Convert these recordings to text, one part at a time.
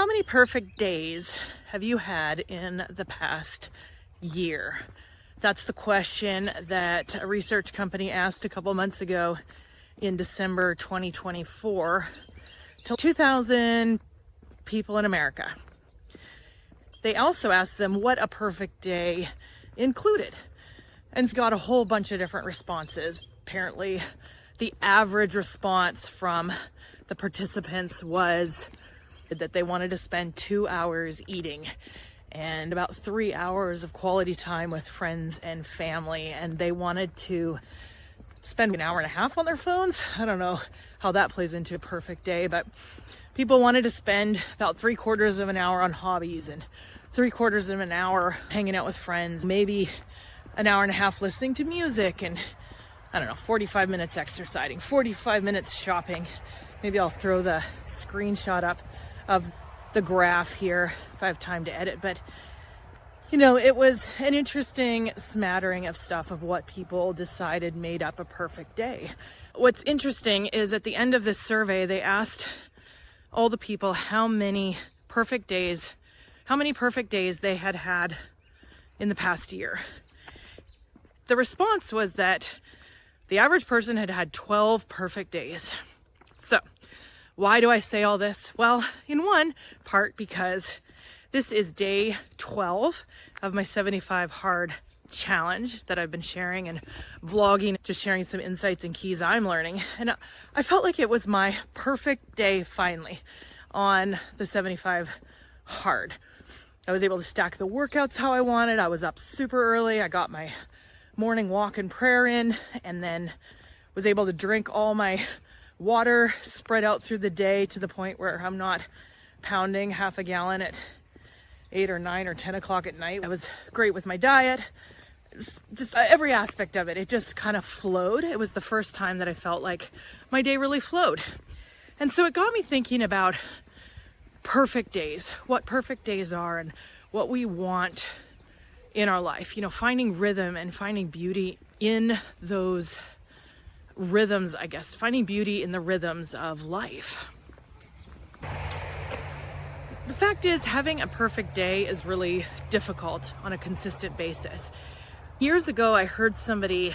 How many perfect days have you had in the past year? That's the question that a research company asked a couple months ago in December 2024 to 2,000 people in America. They also asked them what a perfect day included, and it's got a whole bunch of different responses. Apparently, the average response from the participants was that they wanted to spend 2 hours eating and about 3 hours of quality time with friends and family, and they wanted to spend an hour and a half on their phones. I don't know how that plays into a perfect day, but people wanted to spend about 3/4 of an hour on hobbies and 3/4 of an hour hanging out with friends, maybe an hour and a half listening to music, and I don't know, 45 minutes exercising, 45 minutes shopping. Maybe I'll throw the screenshot up of the graph here if I have time to edit, but it was an interesting smattering of stuff of what people decided made up a perfect day. What's interesting is at the end of this survey, they asked all the people how many perfect days they had had in the past year. The response was that the average person had had 12 perfect days. So why do I say all this? Well, in one part because this is day 12 of my 75 hard challenge that I've been sharing and vlogging, just sharing some insights and keys I'm learning. And I felt like it was my perfect day finally on the 75 hard. I was able to stack the workouts how I wanted. I was up super early. I got my morning walk and prayer in, and then was able to drink all my water spread out through the day to the point where I'm not pounding half a gallon at 8 or 9 or 10 o'clock at night. I was great with my diet. Just every aspect of it, it just kind of flowed. It was the first time that I felt like my day really flowed. And so it got me thinking about perfect days, what perfect days are and what we want in our life. Finding rhythm and finding beauty in those rhythms, I guess, finding beauty in the rhythms of life. The fact is, having a perfect day is really difficult on a consistent basis. Years ago, I heard somebody,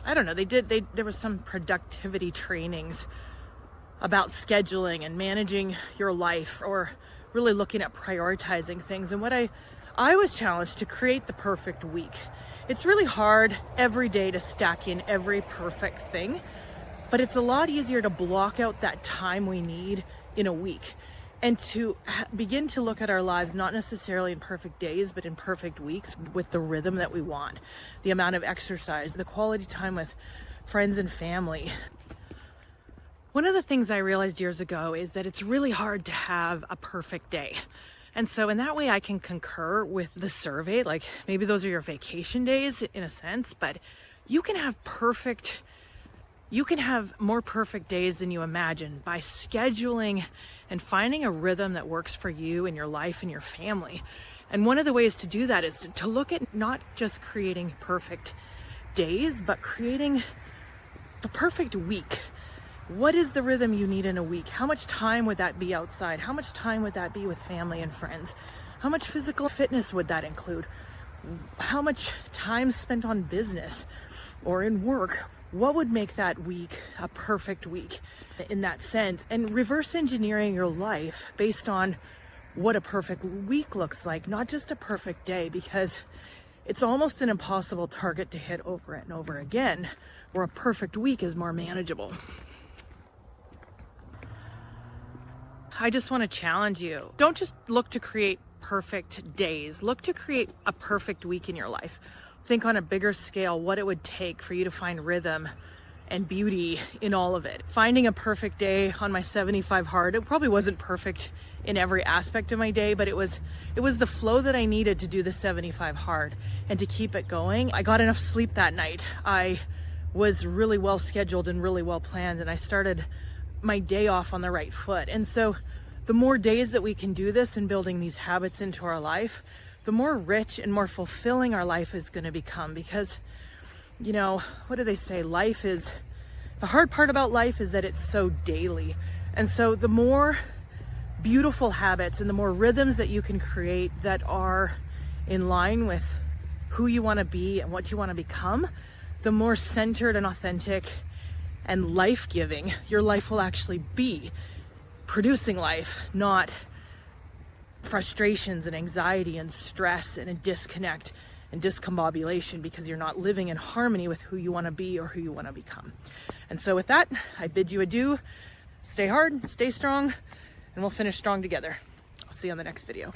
I don't know, there was some productivity trainings about scheduling and managing your life, or really looking at prioritizing things. And what I was challenged to create the perfect week. It's really hard every day to stack in every perfect thing, but it's a lot easier to block out that time we need in a week and to begin to look at our lives not necessarily in perfect days, but in perfect weeks with the rhythm that we want, the amount of exercise, the quality time with friends and family. One of the things I realized years ago is that it's really hard to have a perfect day. And so in that way, I can concur with the survey. Like, maybe those are your vacation days in a sense, but you can have more perfect days than you imagine by scheduling and finding a rhythm that works for you and your life and your family. And one of the ways to do that is to look at not just creating perfect days, but creating the perfect week. What is the rhythm you need in a week? How much time would that be outside? How much time would that be with family and friends? How much physical fitness would that include? How much time spent on business or in work? What would make that week a perfect week in that sense? And reverse engineering your life based on what a perfect week looks like, not just a perfect day, because it's almost an impossible target to hit over and over again, where a perfect week is more manageable. I just want to challenge you. Don't just look to create perfect days. Look to create a perfect week in your life. Think on a bigger scale what it would take for you to find rhythm and beauty in all of it. Finding a perfect day on my 75 hard, it probably wasn't perfect in every aspect of my day, but it was the flow that I needed to do the 75 hard and to keep it going. I got enough sleep that night. I was really well scheduled and really well planned, and I started my day off on the right foot. And so the more days that we can do this and building these habits into our life, the more rich and more fulfilling our life is going to become. Because, what do they say? The hard part about life is that it's so daily. And so the more beautiful habits and the more rhythms that you can create that are in line with who you want to be and what you want to become, the more centered and authentic and life-giving your life will actually be. Producing life, not frustrations and anxiety and stress and a disconnect and discombobulation because you're not living in harmony with who you want to be or who you want to become. And so with that, I bid you adieu. Stay hard, stay strong, and we'll finish strong together. I'll see you on the next video.